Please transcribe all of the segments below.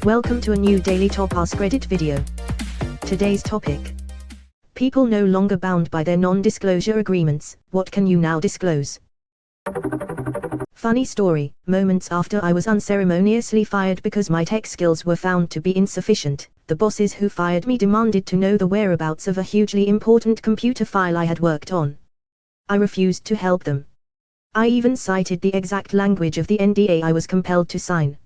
Welcome to a new daily top Askreddit video. Today's topic. People no longer bound by their non-disclosure agreements. What can you now disclose? Funny story. Moments after I was unceremoniously fired because my tech skills were found to be insufficient, the bosses who fired me demanded to know the whereabouts of a hugely important computer file I had worked on. I refused to help them. I even cited the exact language of the NDA I was compelled to sign.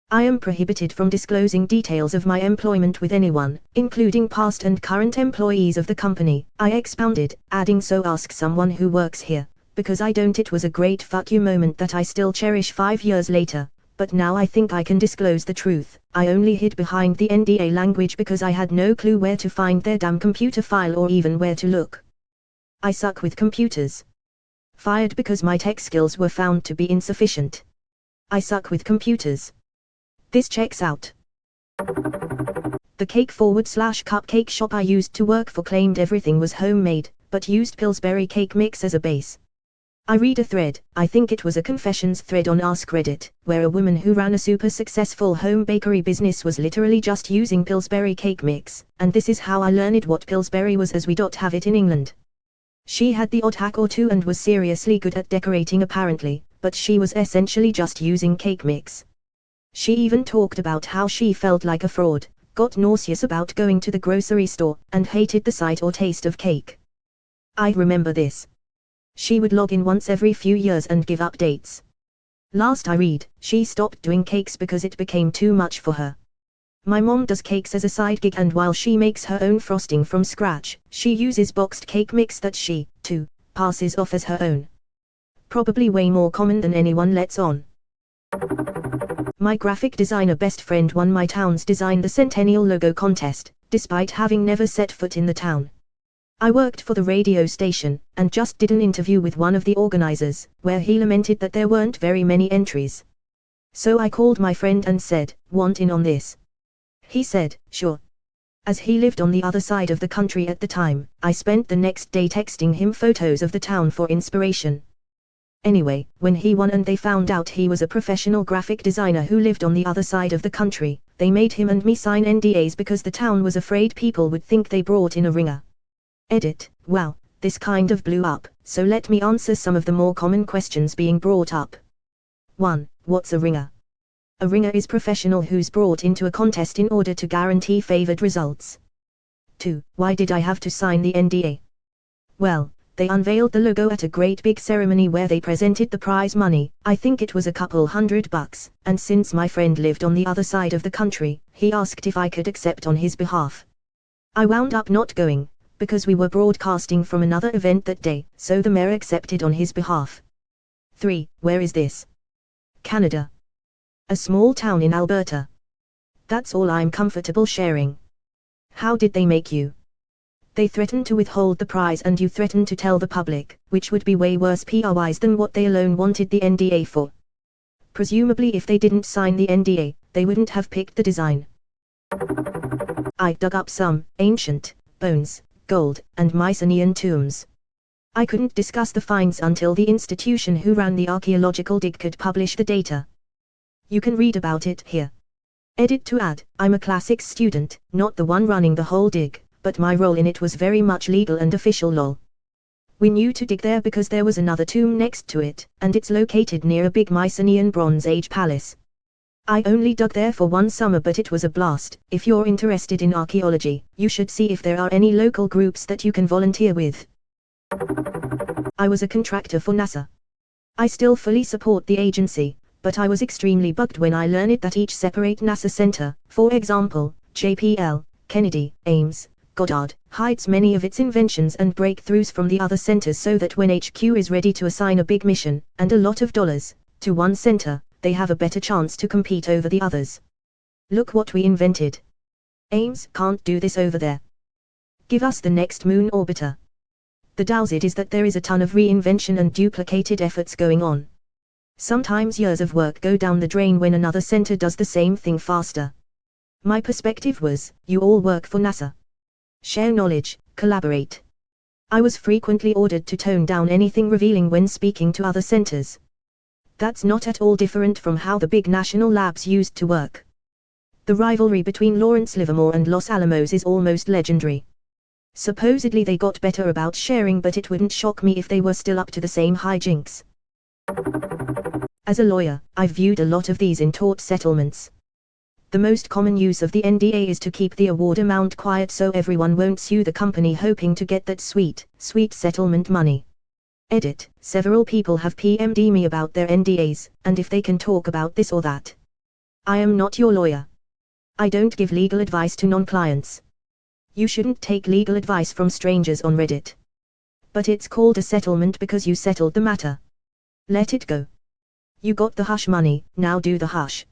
I am prohibited from disclosing details of my employment with anyone, including past and current employees of the company, I expounded, adding, so ask someone who works here, because I don't. It was a great fuck you moment that I still cherish 5 years later, but now I think I can disclose the truth. I only hid behind the NDA language because I had no clue where to find their damn computer file or even where to look. I suck with computers. Fired because my tech skills were found to be insufficient. I suck with computers. This checks out. The cake/cupcake shop I used to work for claimed everything was homemade, but used Pillsbury cake mix as a base. I read a thread, I think it was a confessions thread on Askreddit, where a woman who ran a super successful home bakery business was literally just using Pillsbury cake mix, and this is how I learned what Pillsbury was, as we don't have it in England. She had the odd hack or two and was seriously good at decorating apparently, but she was essentially just using cake mix. She even talked about how she felt like a fraud, got nauseous about going to the grocery store, and hated the sight or taste of cake. I remember this. She would log in once every few years and give updates. Last I read, she stopped doing cakes because it became too much for her. My mom does cakes as a side gig, and while she makes her own frosting from scratch, she uses boxed cake mix that she, too, passes off as her own. Probably way more common than anyone lets on. My graphic designer best friend won my town's Design the Centennial logo contest, despite having never set foot in the town. I worked for the radio station, and just did an interview with one of the organizers, where he lamented that there weren't very many entries. So I called my friend and said, "Want in on this?" He said, "Sure." As he lived on the other side of the country at the time, I spent the next day texting him photos of the town for inspiration. Anyway, when he won and they found out he was a professional graphic designer who lived on the other side of the country, they made him and me sign NDAs because the town was afraid people would think they brought in a ringer. Edit. Wow, this kind of blew up, so let me answer some of the more common questions being brought up. 1. What's a ringer? A ringer is professional who's brought into a contest in order to guarantee favored results. 2. Why did I have to sign the NDA? Well, they unveiled the logo at a great big ceremony where they presented the prize money. I think it was a couple $100, and since my friend lived on the other side of the country, he asked if I could accept on his behalf. I wound up not going, because we were broadcasting from another event that day, so the mayor accepted on his behalf. 3. Where is this? Canada. A small town in Alberta. That's all I'm comfortable sharing. How did they make you? They threatened to withhold the prize and you threatened to tell the public, which would be way worse PR-wise than what they alone wanted the NDA for. Presumably if they didn't sign the NDA, they wouldn't have picked the design. I dug up some ancient bones, gold, and Mycenaean tombs. I couldn't discuss the finds until the institution who ran the archaeological dig could publish the data. You can read about it here. Edit to add, I'm a classics student, not the one running the whole dig, but my role in it was very much legal and official lol. We knew to dig there because there was another tomb next to it, and it's located near a big Mycenaean Bronze Age palace. I only dug there for one summer, but it was a blast. If you're interested in archaeology, you should see if there are any local groups that you can volunteer with. I was a contractor for NASA. I still fully support the agency, but I was extremely bugged when I learned that each separate NASA center, for example, JPL, Kennedy, Ames, Goddard, hides many of its inventions and breakthroughs from the other centers so that when HQ is ready to assign a big mission, and a lot of dollars, to one center, they have a better chance to compete over the others. Look what we invented. Ames can't do this over there. Give us the next moon orbiter. The downside is that there is a ton of reinvention and duplicated efforts going on. Sometimes years of work go down the drain when another center does the same thing faster. My perspective was, you all work for NASA. Share knowledge, collaborate. I was frequently ordered to tone down anything revealing when speaking to other centers. That's not at all different from how the big national labs used to work. The rivalry between Lawrence Livermore and Los Alamos is almost legendary. Supposedly they got better about sharing, but it wouldn't shock me if they were still up to the same hijinks. As a lawyer, I've viewed a lot of these in tort settlements. The most common use of the NDA is to keep the award amount quiet so everyone won't sue the company, hoping to get that sweet settlement money. Edit. Several people have PM'd me about their NDAs, and if they can talk about this or that. I am not your lawyer. I don't give legal advice to non-clients. You shouldn't take legal advice from strangers on Reddit. But it's called a settlement because you settled the matter. Let it go. You got the hush money, now do the hush.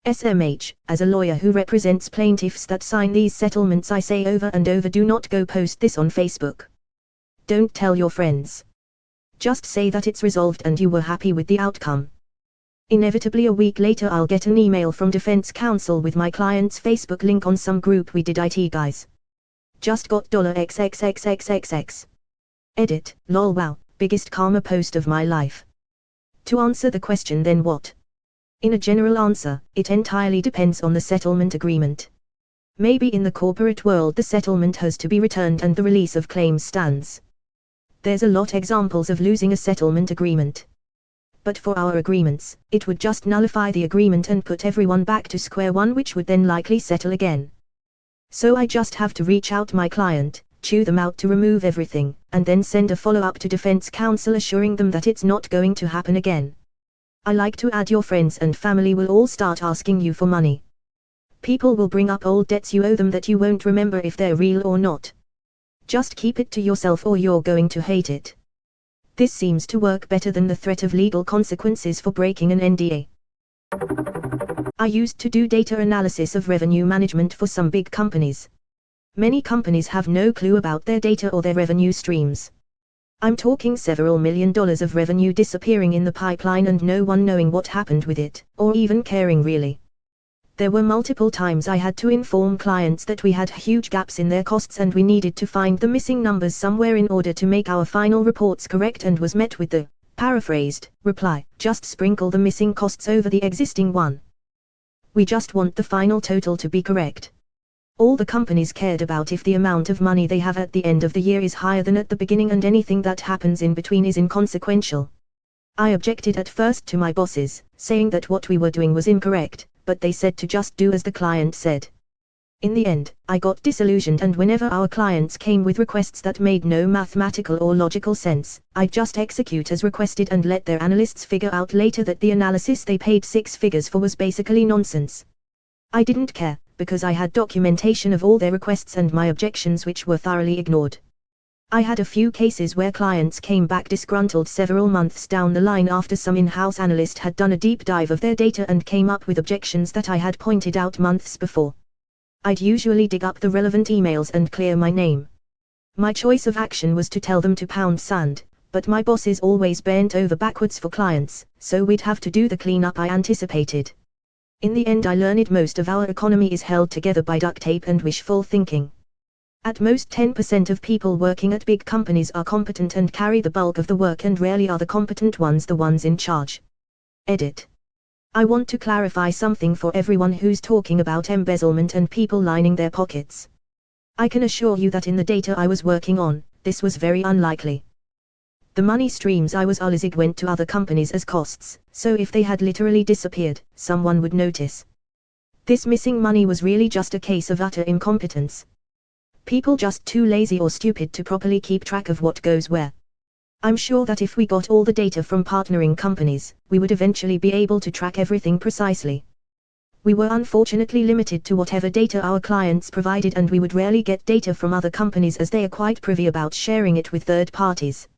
SMH, as a lawyer who represents plaintiffs that sign these settlements, I say over and over, do not go post this on Facebook. Don't tell your friends. Just say that it's resolved and you were happy with the outcome. Inevitably a week later I'll get an email from defense counsel with my client's Facebook link on some group we did IT guys. Just got $XXXXXX. Edit. Lol, wow, biggest karma post of my life. To answer the question, then what? In a general answer, it entirely depends on the settlement agreement. Maybe in the corporate world the settlement has to be returned and the release of claims stands. There's a lot examples of losing a settlement agreement. But for our agreements, it would just nullify the agreement and put everyone back to square one, which would then likely settle again. So I just have to reach out my client, chew them out to remove everything, and then send a follow-up to defense counsel assuring them that it's not going to happen again. I like to add your friends and family will all start asking you for money. People will bring up old debts you owe them that you won't remember if they're real or not. Just keep it to yourself or you're going to hate it. This seems to work better than the threat of legal consequences for breaking an NDA. I used to do data analysis of revenue management for some big companies. Many companies have no clue about their data or their revenue streams. I'm talking several $1 million of revenue disappearing in the pipeline and no one knowing what happened with it, or even caring really. There were multiple times I had to inform clients that we had huge gaps in their costs and we needed to find the missing numbers somewhere in order to make our final reports correct, and was met with the, paraphrased, reply, just sprinkle the missing costs over the existing one. We just want the final total to be correct. All the companies cared about if the amount of money they have at the end of the year is higher than at the beginning, and anything that happens in between is inconsequential. I objected at first to my bosses, saying that what we were doing was incorrect, but they said to just do as the client said. In the end, I got disillusioned, and whenever our clients came with requests that made no mathematical or logical sense, I'd just execute as requested and let their analysts figure out later that the analysis they paid 6 figures for was basically nonsense. I didn't care, because I had documentation of all their requests and my objections, which were thoroughly ignored. I had a few cases where clients came back disgruntled several months down the line after some in-house analyst had done a deep dive of their data and came up with objections that I had pointed out months before. I'd usually dig up the relevant emails and clear my name. My choice of action was to tell them to pound sand, but my bosses always bent over backwards for clients, so we'd have to do the cleanup I anticipated. In the end, I learned most of our economy is held together by duct tape and wishful thinking. At most 10% of people working at big companies are competent and carry the bulk of the work, and rarely are the competent ones the ones in charge. Edit. I want to clarify something for everyone who's talking about embezzlement and people lining their pockets. I can assure you that in the data I was working on, this was very unlikely. The money streams I was analyzing went to other companies as costs, so if they had literally disappeared, someone would notice. This missing money was really just a case of utter incompetence. People just too lazy or stupid to properly keep track of what goes where. I'm sure that if we got all the data from partnering companies, we would eventually be able to track everything precisely. We were unfortunately limited to whatever data our clients provided, and we would rarely get data from other companies as they are quite privy about sharing it with third parties.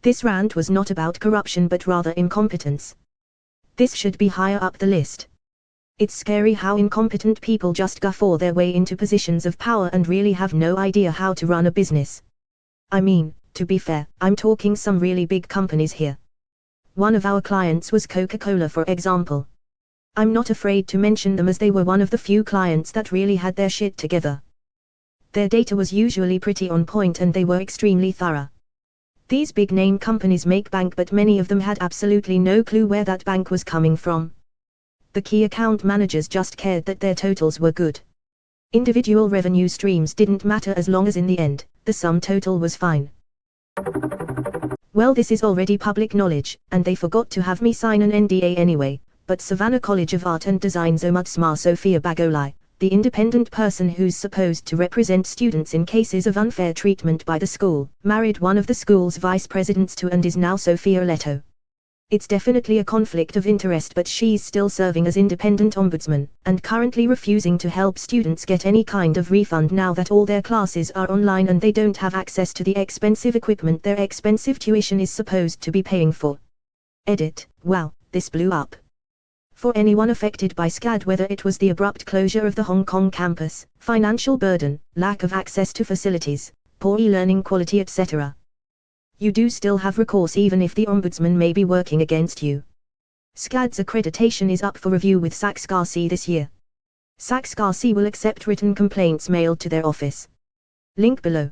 This rant was not about corruption but rather incompetence. This should be higher up the list. It's scary how incompetent people just guffaw their way into positions of power and really have no idea how to run a business. I mean, to be fair, I'm talking some really big companies here. One of our clients was Coca-Cola, for example. I'm not afraid to mention them as they were one of the few clients that really had their shit together. Their data was usually pretty on point and they were extremely thorough. These big name companies make bank, but many of them had absolutely no clue where that bank was coming from. The key account managers just cared that their totals were good. Individual revenue streams didn't matter as long as in the end, the sum total was fine. Well, this is already public knowledge, and they forgot to have me sign an NDA anyway, but Savannah College of Art and Design's Omudsma Sophia Bagolai, the independent person who's supposed to represent students in cases of unfair treatment by the school, married one of the school's vice presidents to and is now Sophia Leto. It's definitely a conflict of interest, but she's still serving as independent ombudsman, and currently refusing to help students get any kind of refund now that all their classes are online and they don't have access to the expensive equipment their expensive tuition is supposed to be paying for. Edit. Wow, this blew up. For anyone affected by SCAD, whether it was the abrupt closure of the Hong Kong campus, financial burden, lack of access to facilities, poor e-learning quality, etc., you do still have recourse even if the ombudsman may be working against you. SCAD's accreditation is up for review with SACS-GARC this year. SACS-GARC will accept written complaints mailed to their office. Link below.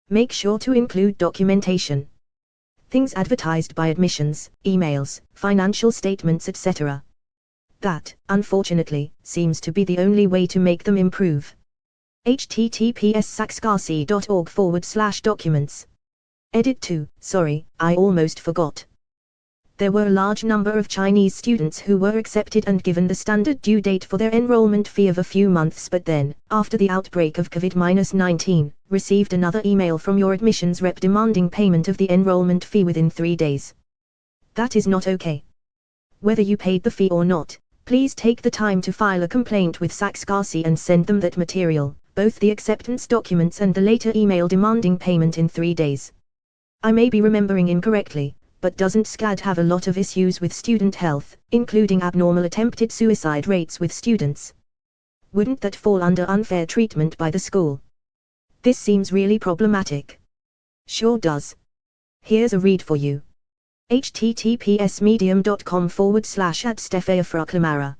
Make sure to include documentation. Things advertised by admissions, emails, financial statements, etc. That, unfortunately, seems to be the only way to make them improve. https://sacsgarc.org/documents. Edit 2. Sorry, I almost forgot. There were a large number of Chinese students who were accepted and given the standard due date for their enrollment fee of a few months, but then, after the outbreak of COVID-19, received another email from your admissions rep demanding payment of the enrollment fee within 3 days. That is not okay. Whether you paid the fee or not, please take the time to file a complaint with SACS-GARC and send them that material, both the acceptance documents and the later email demanding payment in 3 days. I may be remembering incorrectly, but doesn't SCAD have a lot of issues with student health, including abnormal attempted suicide rates with students? Wouldn't that fall under unfair treatment by the school? This seems really problematic. Sure does. Here's a read for you. https://medium.com/@Stefania.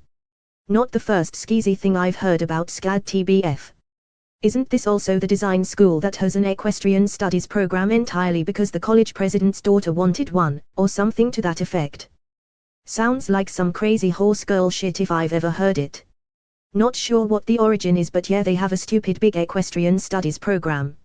Not the first skeezy thing I've heard about SCAD TBF. Isn't this also the design school that has an equestrian studies program entirely because the college president's daughter wanted one, or something to that effect? Sounds like some crazy horse girl shit if I've ever heard it. Not sure what the origin is, but yeah, they have a stupid big equestrian studies program.